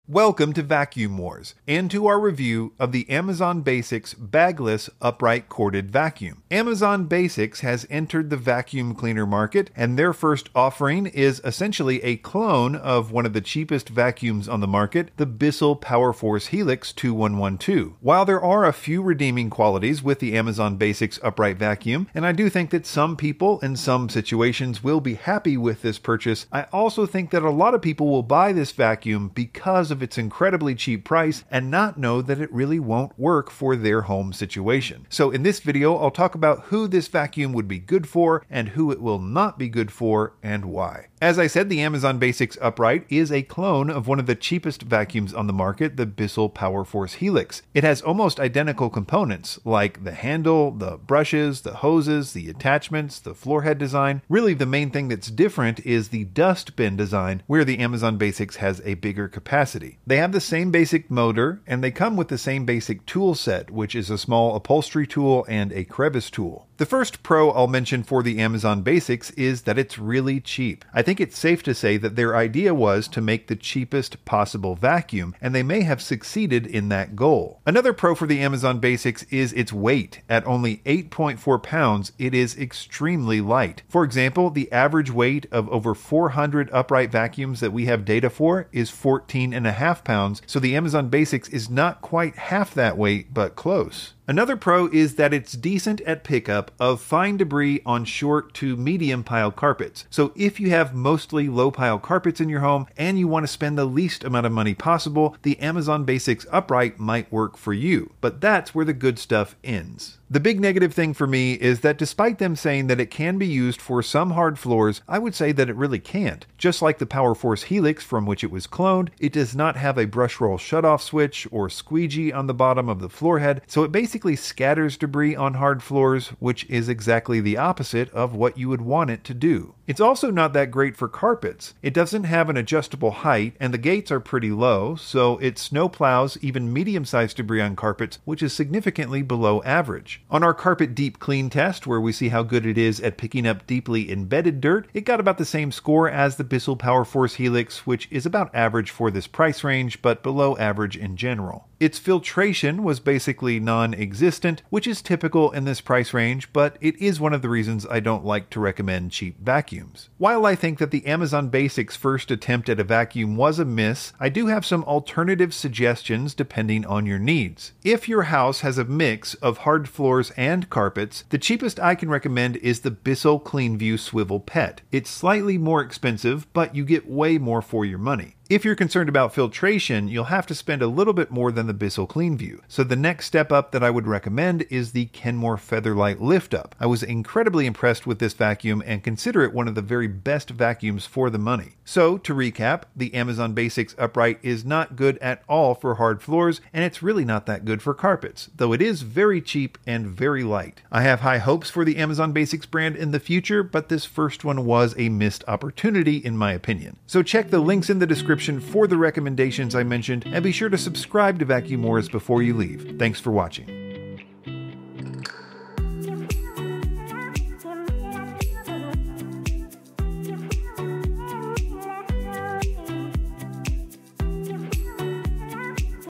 Welcome to Vacuum Wars, and to our review of the Amazon Basics Bagless Upright Corded Vacuum. Amazon Basics has entered the vacuum cleaner market, and their first offering is essentially a clone of one of the cheapest vacuums on the market, the Bissel Powerforce Helix 2112. While there are a few redeeming qualities with the Amazon Basics Upright Vacuum, and I do think that some people in some situations will be happy with this purchase, I also think that a lot of people will buy this vacuum because of its incredibly cheap price and not know that it really won't work for their home situation. So in this video, I'll talk about who this vacuum would be good for and who it will not be good for and why. As I said, the Amazon Basics Upright is a clone of one of the cheapest vacuums on the market, the Bissel Powerforce Helix. It has almost identical components like the handle, the brushes, the hoses, the attachments, the floor head design. Really, the main thing that's different is the dust bin design, where the Amazon Basics has a bigger capacity. They have the same basic motor, and they come with the same basic tool set, which is a small upholstery tool and a crevice tool. The first pro I'll mention for the Amazon Basics is that it's really cheap. I think it's safe to say that their idea was to make the cheapest possible vacuum, and they may have succeeded in that goal. Another pro for the Amazon Basics is its weight. At only 8.4 pounds, it is extremely light. For example, the average weight of over 400 upright vacuums that we have data for is 14.5 pounds, so the Amazon Basics is not quite half that weight, but close. Another pro is that it's decent at pickup of fine debris on short to medium pile carpets. So if you have mostly low pile carpets in your home and you want to spend the least amount of money possible, the Amazon Basics Upright might work for you. But that's where the good stuff ends. The big negative thing for me is that despite them saying that it can be used for some hard floors, I would say that it really can't. Just like the Powerforce Helix from which it was cloned, it does not have a brush roll shutoff switch or squeegee on the bottom of the floor head, so it basically scatters debris on hard floors, which is exactly the opposite of what you would want it to do. It's also not that great for carpets. It doesn't have an adjustable height, and the gates are pretty low, so it snow plows even medium-sized debris on carpets, which is significantly below average. On our carpet deep clean test, where we see how good it is at picking up deeply embedded dirt, it got about the same score as the Bissel Powerforce Helix, which is about average for this price range, but below average in general. Its filtration was basically non-existent, which is typical in this price range, but it is one of the reasons I don't like to recommend cheap vacuums. While I think that the Amazon Basics first attempt at a vacuum was a miss, I do have some alternative suggestions depending on your needs. If your house has a mix of hard floors and carpets, the cheapest I can recommend is the Bissel CleanView Swivel Pet. It's slightly more expensive, but you get way more for your money. If you're concerned about filtration, you'll have to spend a little bit more than the Bissel CleanView. So the next step up that I would recommend is the Kenmore Featherlight Lift Up. I was incredibly impressed with this vacuum and consider it one of the very best vacuums for the money. So to recap, the Amazon Basics Upright is not good at all for hard floors, and it's really not that good for carpets, though it is very cheap and very light. I have high hopes for the Amazon Basics brand in the future, but this first one was a missed opportunity in my opinion. So check the links in the description for the recommendations I mentioned, and be sure to subscribe to Vacuum Wars before you leave. Thanks for watching.